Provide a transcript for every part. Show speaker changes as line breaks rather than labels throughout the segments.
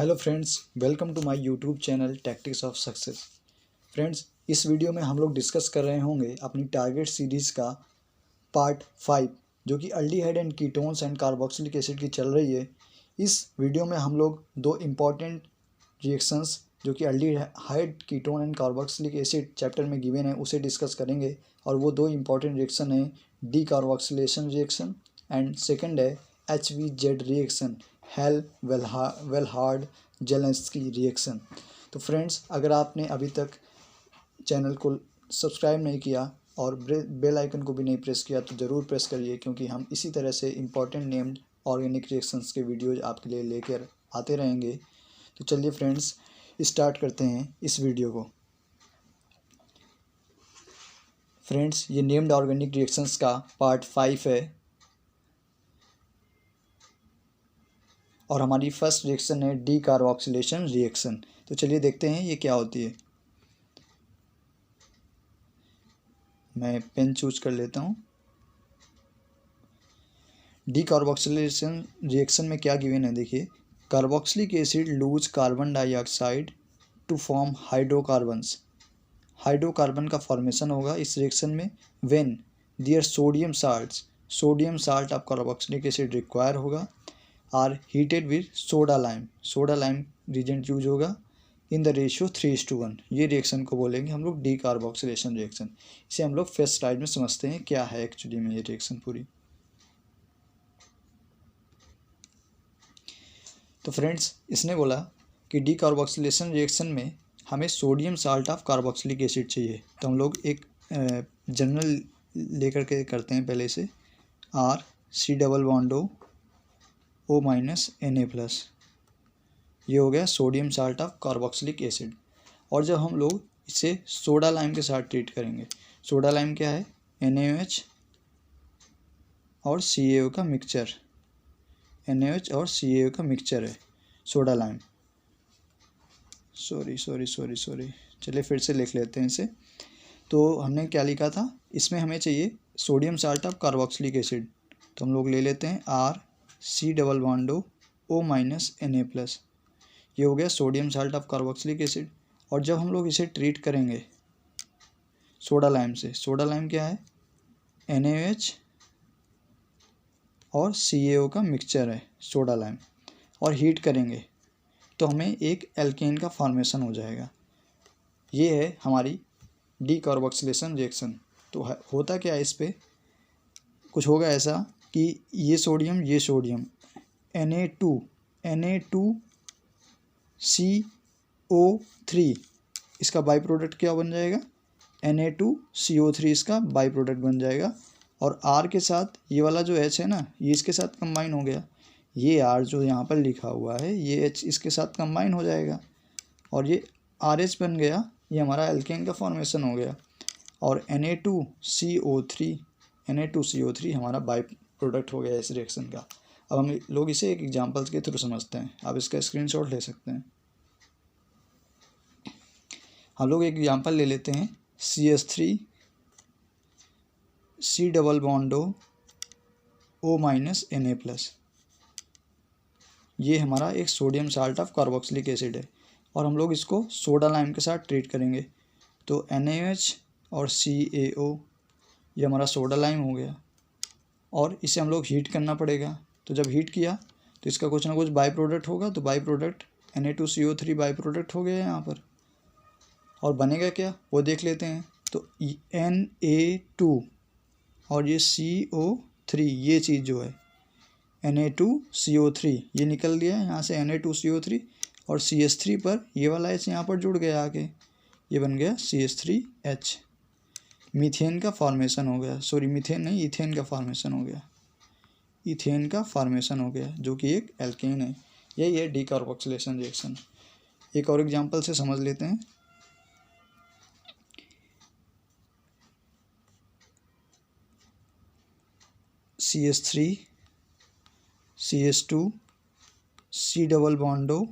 Hello friends, welcome to my YouTube channel tactics of success. Friends, इस video में हम लोग डिस्कस कर रहे होंगे अपनी टारगेट सीरीज़ का पार्ट 5 जो कि aldehyde and ketones and carboxylic acid की चल रही है। इस वीडियो में हम लोग दो इम्पॉर्टेंट रिएक्शंस जो कि aldehyde ketone and carboxylic acid chapter में गिवन है उसे डिस्कस करेंगे। और वो दो इम्पॉर्टेंट रिएक्शन है decarboxylation reaction and second है HVZ reaction, Hell Volhard Zelinsky reaction. तो फ्रेंड्स, अगर आपने अभी तक चैनल को सब्सक्राइब नहीं किया और बेल आइकन को भी नहीं प्रेस किया तो ज़रूर प्रेस करिए, क्योंकि हम इसी तरह से इम्पॉर्टेंट नेम्ड ऑर्गेनिक रिएक्शंस के वीडियोज आपके लिए लेकर आते रहेंगे। तो चलिए फ्रेंड्स, स्टार्ट करते हैं इस वीडियो को। फ्रेंड्स, ये नेम्ड ऑर्गेनिक रिएक्शंस का पार्ट 5 है और हमारी फर्स्ट रिएक्शन है डी कार्बोक्सिलेशन रिएक्शन। तो चलिए देखते हैं ये क्या होती है। मैं पेन चूज कर लेता हूँ। डी कार्बोक्सिलेशन रिएक्शन में क्या गिवन है, देखिए। Carboxylic acid lose carbon dioxide to form hydrocarbons. Hydrocarbon का फॉर्मेशन होगा इस रिएक्शन में when there sodium salt of carboxylic acid require होगा are heated with soda lime reagent use होगा इन द रेशियो 3:1। ये रिएक्शन को बोलेंगे हम लोग डी कार्बोक्सिलेशन रिएक्शन। इसे हम लोग फर्स्ट स्लाइड में समझते हैं क्या है एक्चुअली में ये रिएक्शन पूरी। तो फ्रेंड्स, इसने बोला कि डी कार्बोक्सिलेशन रिएक्शन में हमें sodium salt of carboxylic acid चाहिए। तो हम लोग एक जनरल लेकर के करते हैं पहले से RC+O- ये हो गया sodium salt of carboxylic acid. और जब हम लोग इसे सोडा लाइम के साथ ट्रीट करेंगे, सोडा लाइम क्या है, NaOH और CaO का मिक्सचर, NaOH और CaO का मिक्सचर है सोडा लाइम। सॉरी, चलिए फिर से लिख लेते हैं इसे। तो हमने क्या लिखा था, इसमें हमें चाहिए sodium salt of carboxylic acid. तो हम लोग ले लेते हैं RC+O-Na+। ये हो गया sodium salt of carboxylic acid. और जब हम लोग इसे ट्रीट करेंगे सोडा लाइम से, सोडा लाइम क्या है, NaOH और CaO का मिक्सचर है सोडा लाइम, और हीट करेंगे तो हमें एक एल्केन का फॉर्मेशन हो जाएगा। ये है हमारी डी कार्बोक्सिलेशन रिएक्शन। तो होता क्या है, इस पर कुछ होगा ऐसा कि ये सोडियम Na2CO3 इसका बाई प्रोडक्ट क्या बन जाएगा, Na2CO3 इसका बाई प्रोडक्ट बन जाएगा। और R के साथ ये वाला जो H है ना, ये इसके साथ कंबाइन हो गया। ये R जो यहाँ पर लिखा हुआ है, ये H इसके साथ कंबाइन हो जाएगा और ये RH बन गया। ये हमारा एल्केन का फॉर्मेशन हो गया। और Na2CO3 हमारा बाई प्रोडक्ट हो गया इस रिएक्शन का। अब हम लोग इसे एक एग्जांपल्स के थ्रू समझते हैं। आप इसका स्क्रीनशॉट ले सकते हैं। हम लोग एक एग्जांपल ले लेते हैं CH3 C+O- ये हमारा एक sodium salt of carboxylic acid है और हम लोग इसको सोडा लाइम के साथ ट्रीट करेंगे। तो NaOH और CaO ये हमारा सोडा लाइम हो गया और इसे हम लोग हीट करना पड़ेगा। तो जब हीट किया तो इसका कुछ ना कुछ बाई प्रोडक्ट होगा। तो by product Na2CO3 by product हो गया यहाँ पर। और बनेगा क्या वो देख लेते हैं। तो Na2 और ये CO3, ये चीज़ जो है Na2CO3 ये निकल गया यहाँ से Na2CO3 और CH3 पर ये वाला H यहाँ पर जुड़ गया आके, ये बन गया CH3H। मीथेन का फॉर्मेशन हो गया, सॉरी मीथेन नहीं, इथेन का फॉर्मेशन हो गया, इथेन का फॉर्मेशन हो गया जो कि एक एल्केन है। यही है डी कार्बोक्सिलेशन रिएक्शन। एक और एग्जांपल से समझ लेते हैं। CH3 CH2 C+O-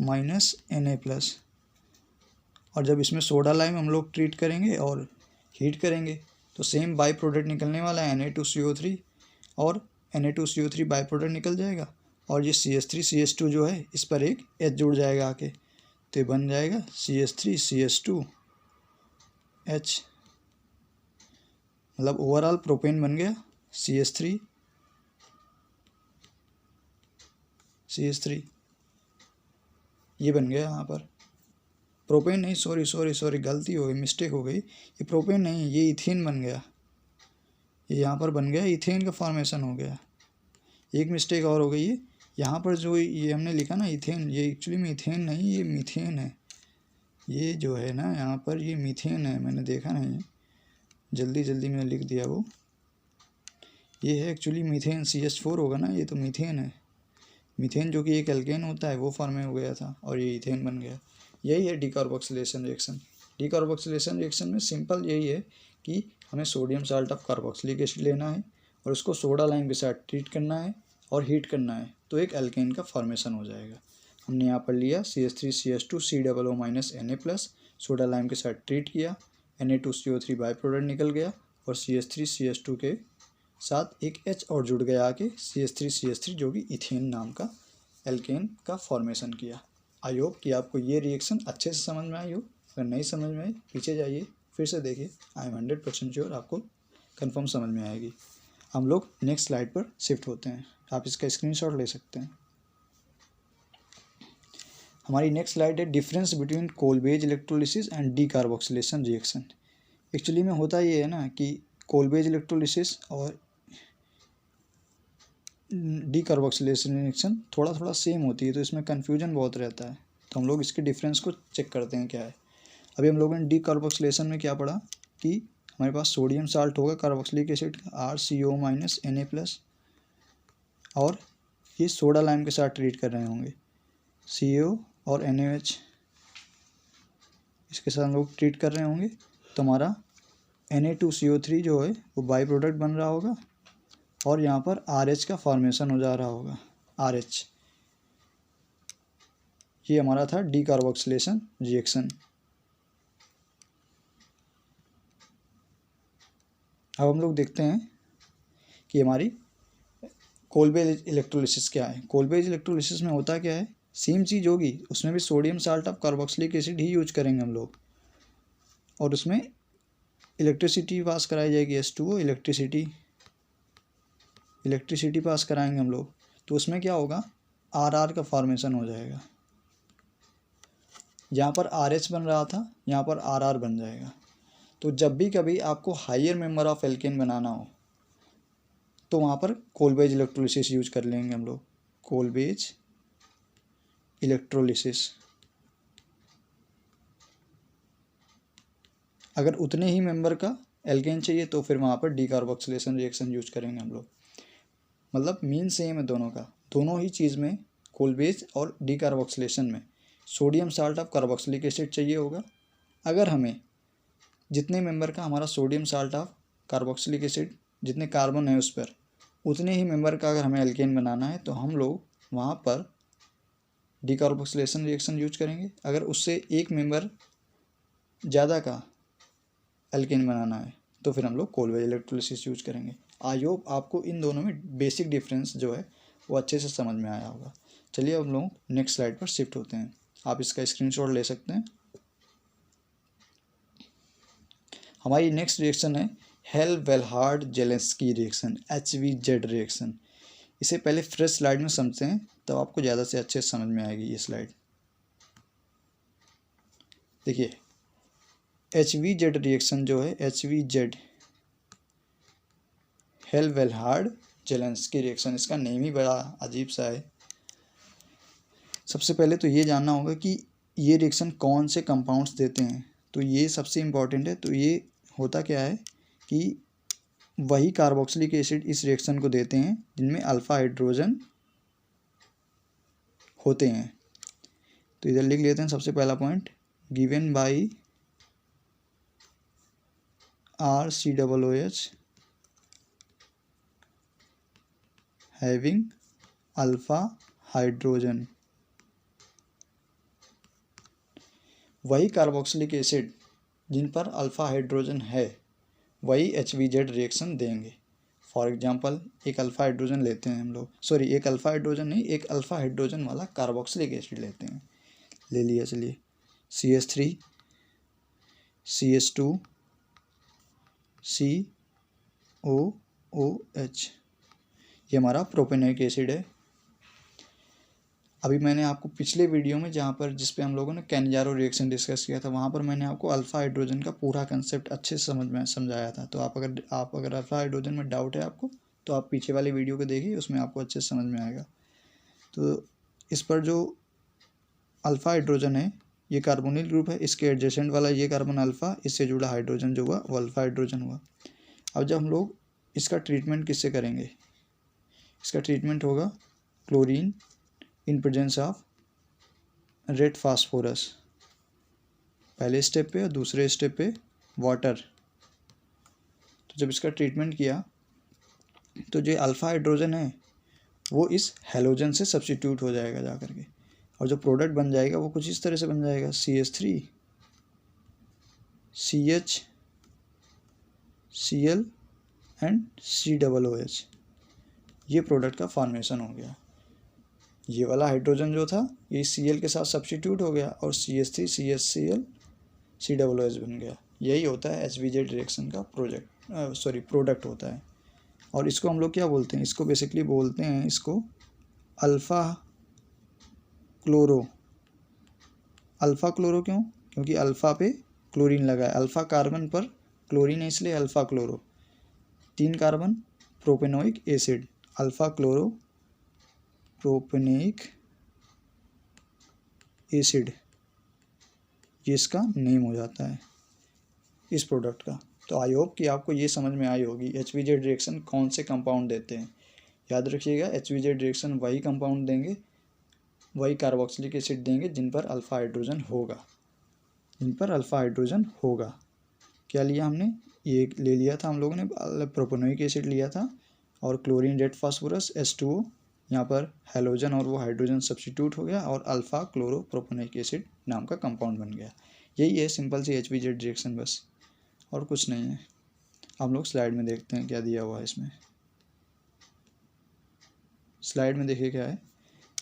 Na+। और जब इसमें सोडा लाइम हम लोग ट्रीट करेंगे और हीट करेंगे तो सेम बाई प्रोडक्ट निकलने वाला है Na2CO3 और Na2CO3 बाई प्रोडक्ट निकल जाएगा और ये CH3CH2 जो है इस पर एक H जुड़ जाएगा आके, तो ये बन जाएगा CH3CH2H, मतलब ओवरऑल प्रोपेन बन गया CH3 ये बन गया यहाँ पर प्रोपेन नहीं, सॉरी गलती हो गई, मिस्टेक हो गई, ये प्रोपेन नहीं, ये इथेन बन गया, ये यहाँ पर बन गया इथेन का फॉर्मेशन हो गया। एक मिस्टेक और हो गई है, यहाँ पर जो ये हमने लिखा ना इथेन, ये एक्चुअली में इथेन नहीं, ये मीथेन है। ये जो है ना यहाँ पर ये मीथेन है, मैंने देखा नहीं, जल्दी मैंने लिख दिया वो, ये है एक्चुअली मीथेन, CH4 होगा ना, ये तो मीथेन है। मीथेन जो कि एक एल्केन होता है वो फॉर्म हो गया था और ये इथेन बन गया। यही है डीकार्बोक्सिलेशन रिएक्शन। डीकार्बोक्सिलेशन रिएक्शन में सिंपल यही है कि हमें sodium salt of carboxylic acid लेना है और उसको सोडा लाइम के साथ ट्रीट करना है और हीट करना है, तो एक एल्केन का फॉर्मेशन हो जाएगा। हमने यहाँ पर लिया CH3CH2 COO-Na+, सोडा लाइम के साथ ट्रीट किया, Na2CO3 बाई प्रोडक्ट निकल गया और CH3CH2 के साथ एक H और जुड़ गया आके CH3CH3 जो कि इथेन नाम का एल्केन का फॉर्मेशन किया। आई होप कि आपको ये रिएक्शन अच्छे से समझ में आई हो। अगर नहीं समझ में आई पीछे जाइए फिर से देखिए, आई एम 100% श्योर आपको कंफर्म समझ में आएगी। हम लोग नेक्स्ट स्लाइड पर शिफ्ट होते हैं, आप इसका स्क्रीनशॉट ले सकते हैं। हमारी नेक्स्ट स्लाइड है difference between Kolbe's electrolysis and decarboxylation reaction. Actually में होता ये है ना कि कोलबेज इलेक्ट्रोलिसिस और डीकार्बोक्सिलेशन रिएक्शन थोड़ा सेम होती है, तो इसमें कन्फ्यूजन बहुत रहता है, तो हम लोग इसके डिफरेंस को चेक करते हैं क्या है। अभी हम लोगों ने डीकार्बोक्सिलेशन में क्या पढ़ा कि हमारे पास सोडियम साल्ट होगा कार्बोक्सिलिक एसिड का RCO-Na+, और ये सोडा लाइम के साथ ट्रीट कर रहे होंगे, CO और NaOH इसके साथ हम लोग ट्रीट कर रहे होंगे, तो हमारा Na2CO3 जो है वो बाई प्रोडक्ट बन रहा होगा और यहाँ पर RH का फॉर्मेशन हो जा रहा होगा, RH। ये हमारा था डीकार्बोक्सिलेशन रिएक्शन। अब हम लोग देखते हैं कि हमारी कोलबेज इलेक्ट्रोलिसिस क्या है। कोलबेज इलेक्ट्रोलिसिस में होता क्या है, सेम चीज़ होगी, उसमें भी sodium salt of carboxylic acid he use करेंगे हम लोग, और उसमें इलेक्ट्रिसिटी पास कराई जाएगी, H2O इलेक्ट्रिसिटी पास कराएंगे हम लोग, तो उसमें क्या होगा, RR का फॉर्मेशन हो जाएगा। जहाँ पर RH बन रहा था यहाँ पर RR बन जाएगा। तो जब भी कभी आपको हायर मेंबर ऑफ एल्केन बनाना हो तो वहाँ पर कोलबेज इलेक्ट्रोलिसिस यूज कर लेंगे हम लोग, कोलबेज इलेक्ट्रोलिसिस। अगर उतने ही मेंबर का एल्केन चाहिए तो फिर वहाँ पर डीकार्बोक्सिलेशन रिएक्शन यूज करेंगे हम लोग। मतलब मीन सेम है दोनों का, दोनों ही चीज़ में कोलबेज और डीकार्बोक्सिलेशन में sodium salt of carboxylic acid चाहिए होगा। अगर हमें जितने मेंबर का हमारा sodium salt of carboxylic acid, जितने कार्बन है उस पर उतने ही मेंबर का अगर हमें एल्केन बनाना है तो हम लोग वहाँ पर डीकार्बोक्सिलेशन रिएक्शन यूज करेंगे। अगर उससे एक मेंबर ज़्यादा का एल्केन बनाना है तो फिर हम लोग कोलबेज इलेक्ट्रोलिसिस यूज करेंगे। आई होप आपको इन दोनों में बेसिक डिफरेंस जो है वो अच्छे से समझ में आया होगा। चलिए अब लोग नेक्स्ट स्लाइड पर शिफ्ट होते हैं, आप इसका स्क्रीनशॉट ले सकते हैं। हमारी नेक्स्ट रिएक्शन है हेल-वेल्हार्ड-जेलेंस्की रिएक्शन, HVZ रिएक्शन। इसे पहले फ्रेश स्लाइड में समझते हैं तब आपको ज़्यादा से अच्छे से समझ में आएगी ये स्लाइड। देखिए HVZ रिएक्शन जो है, HVZ हेल-वेल्हार्ड-जेलेंस्की रिएक्शन, इसका नेम ही बड़ा अजीब सा है। सबसे पहले तो ये जानना होगा कि ये रिएक्शन कौन से कंपाउंड्स देते हैं, तो ये सबसे इम्पॉर्टेंट है। तो ये होता क्या है कि वही कार्बोक्सिलिक एसिड इस रिएक्शन को देते हैं जिनमें अल्फ़ा हाइड्रोजन होते हैं। तो इधर लिख लेते हैं सबसे पहला point, given by RCOOH having alpha hydrogen. वही कार्बोक्सिलिक एसिड जिन पर अल्फ़ा हाइड्रोजन है वही HVZ रिएक्शन देंगे। फॉर एग्जांपल एक अल्फ़ा हाइड्रोजन लेते हैं हम लोग, सॉरी एक अल्फ़ा हाइड्रोजन नहीं, एक अल्फ़ा हाइड्रोजन वाला कार्बोक्सिलिक एसिड लेते हैं, ले लिया। चलिए CH3 CH2 COOH, ये हमारा प्रोपेनोइक एसिड है। अभी मैंने आपको पिछले वीडियो में जहाँ पर जिस पे हम लोगों ने कैनिजारो रिएक्शन डिस्कस किया था, वहाँ पर मैंने आपको अल्फ़ा हाइड्रोजन का पूरा कंसेप्ट अच्छे से समझाया था। तो आप अगर अल्फ़ा हाइड्रोजन में डाउट है आपको, तो आप पीछे वाली वीडियो को देखिए, उसमें आपको अच्छे से समझ में आएगा। तो इस पर जो अल्फ़ा हाइड्रोजन है ये कार्बोनिल ग्रुप है, इसके एडजेसेंट वाला ये कार्बन अल्फ़ा, इससे जुड़ा हाइड्रोजन जो हुआ वो अल्फ़ा हाइड्रोजन हुआ। अब जब हम लोग इसका ट्रीटमेंट किससे करेंगे, इसका ट्रीटमेंट होगा chlorine in presence of red phosphorus, पहले स्टेप पे और दूसरे स्टेप पे वाटर। तो जब इसका ट्रीटमेंट किया तो जो अल्फ़ा हाइड्रोजन है वो इस हैलोजन से सब्स्टिट्यूट हो जाएगा जा करके, और जो प्रोडक्ट बन जाएगा वो कुछ इस तरह से बन जाएगा, CH3 CH Cl and COOH, ये प्रोडक्ट का फॉर्मेशन हो गया। ये वाला हाइड्रोजन जो था ये Cl के साथ सब्स्टिट्यूट हो गया और CH3 CHCl COOH बन गया। यही होता है HVZ रिएक्शन का प्रोडक्ट होता है। और इसको हम लोग क्या बोलते हैं, इसको बेसिकली बोलते हैं इसको अल्फ़ा क्लोरो। अल्फ़ा क्लोरो क्यों, क्योंकि अल्फ़ा पे क्लोरीन लगा है, अल्फ़ा कार्बन पर क्लोरीन है इसलिए alpha chloro. 3 carbon propanoic acid, alpha chloro propanoic acid, ये इसका नेम हो जाता है इस प्रोडक्ट का। तो आई होप कि आपको ये समझ में आई होगी HVZ रिएक्शन कौन से कंपाउंड देते हैं। याद रखिएगा HVZ रिएक्शन वही कंपाउंड देंगे, वही कार्बोक्सिलिक एसिड देंगे जिन पर अल्फ़ा हाइड्रोजन होगा, जिन पर अल्फ़ा हाइड्रोजन होगा। क्या लिया हमने, ये ले लिया था हम लोगों ने प्रोपेनोइक एसिड लिया था, और क्लोरीन रेड फास्फोरस H2O, यहाँ पर हैलोजन और वो हाइड्रोजन सब्स्टिट्यूट हो गया और अल्फ़ा क्लोरो प्रोपेनोइक एसिड नाम का कंपाउंड बन गया। यही है सिंपल सी HVZ रिएक्शन, बस और कुछ नहीं है। हम लोग स्लाइड में देखते हैं क्या दिया हुआ है इसमें। स्लाइड में देखिए क्या है,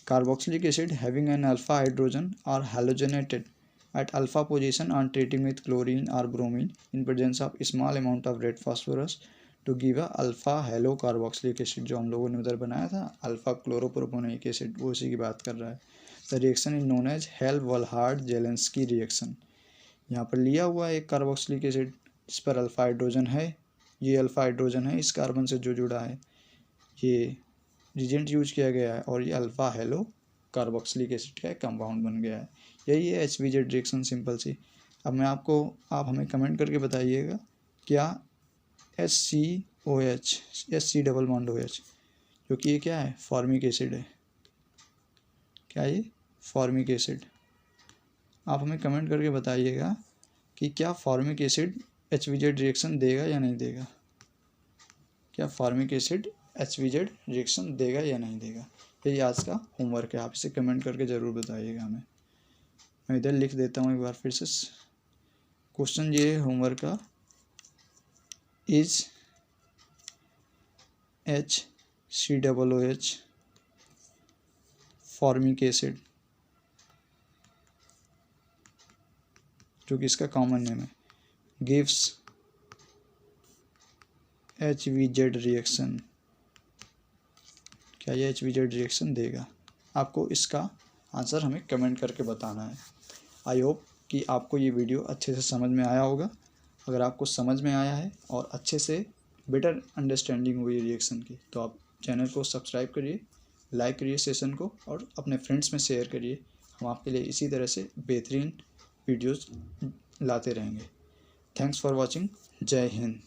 carboxylic acid having an alpha hydrogen are halogenated at alpha position on treating with chlorine or bromine in presence of small amount of red phosphorus to give a alpha halo carboxylic acid। जो हम लोगों ने उधर बनाया था alpha क्लोरोप्रोपेनोइक acid, वो उसी की बात कर रहा है। The reaction is known as Hell Volhard Zelinsky reaction. यहाँ पर लिया हुआ एक कार्बोक्सिलिक एसिड जिस पर अल्फा हाइड्रोजन है, ये अल्फा हाइड्रोजन है इस कार्बन से जो जुड़ा है, ये रिजेंट यूज किया गया है और ये अल्फा हेलो कार्बोक्सिलिक एसिड का एक कंपाउंड बन गया है। यही है HVZ रिएक्शन सिंपल सी। अब मैं आपको, आप हमें कमेंट करके बताइएगा क्या HCOH HC double bond OH, जो कि ये क्या है, फॉर्मिक एसिड है, क्या ये फॉर्मिक एसिड। आप हमें कमेंट करके बताइएगा कि क्या फॉर्मिक एसिड HVZ रिएक्शन देगा या नहीं देगा, क्या फॉर्मिक एसिड HVZ रिएक्शन देगा या नहीं देगा। यही आज का होमवर्क है, आप इसे कमेंट करके ज़रूर बताइएगा हमें। मैं इधर लिख देता हूँ एक बार फिर से क्वेश्चन, ये है होमवर्क का, इज HCOOH फॉर्मिक एसिड, जो कि इसका कॉमन नेम है, गिव्स HVZ रिएक्शन, क्या ये HVZ रिएक्शन देगा। आपको इसका आंसर हमें कमेंट करके बताना है। आई होप कि आपको ये वीडियो अच्छे से समझ में आया होगा। अगर आपको समझ में आया है और अच्छे से बेटर अंडरस्टैंडिंग हुई रिएक्शन की, तो आप चैनल को सब्सक्राइब करिए, लाइक करिए सेशन को और अपने फ्रेंड्स में शेयर करिए। हम आपके लिए इसी तरह से बेहतरीन वीडियोज़ लाते रहेंगे। Thanks for watching. जय हिंद।